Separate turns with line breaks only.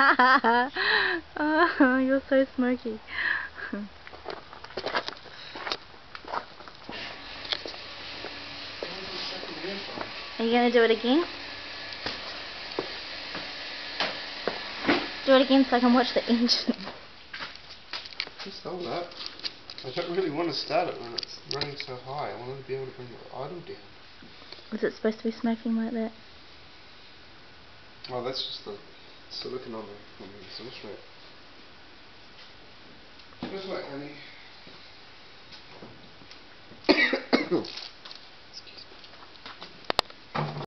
Oh, you're so smoky. Are you going to do it again? Do it again so I can watch the engine.
Just hold that. I don't really want to start it when it's running so high. I wanted to be able to bring the idle down.
Is it supposed to be smoking like that?
Oh, that's just the silicone on the exhaust strap. Just wait, honey.